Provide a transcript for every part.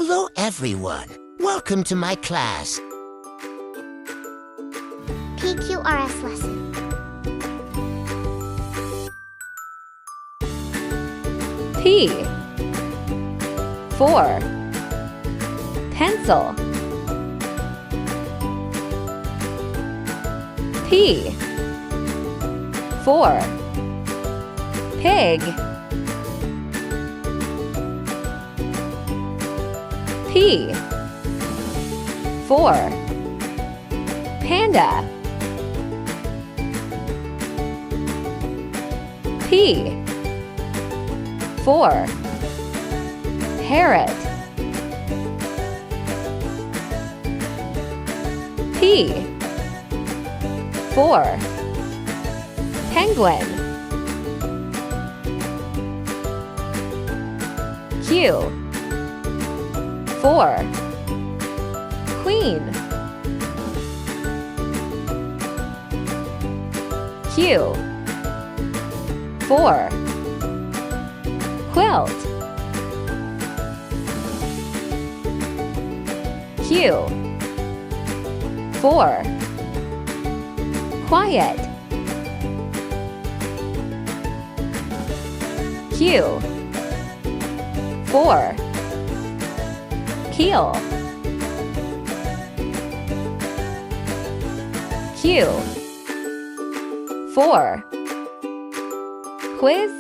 Hello, everyone. Welcome to my class. PQRS lesson. P for pencil. P for pig. P for panda. P for parrot. P for penguin. Q for queen. Q for quilt. Q for quiet. Q for keel. Q for quiz.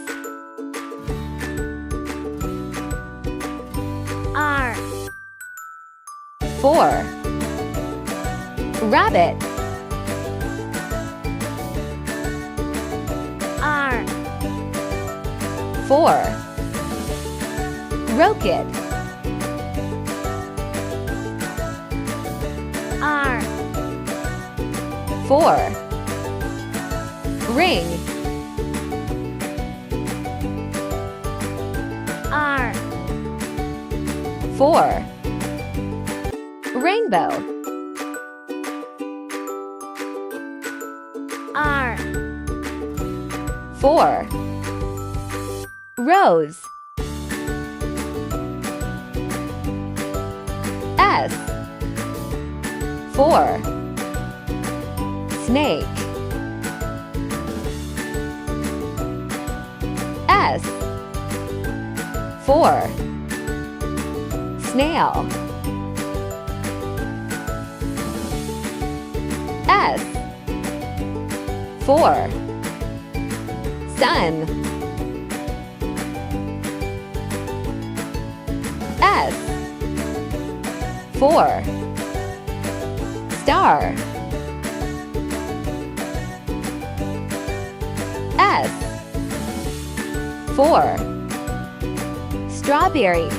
R for rabbit. R For rocket. R For ring. R For rainbow. R For rose. S for snake. S for snail. S for sun. S for star. S for strawberry.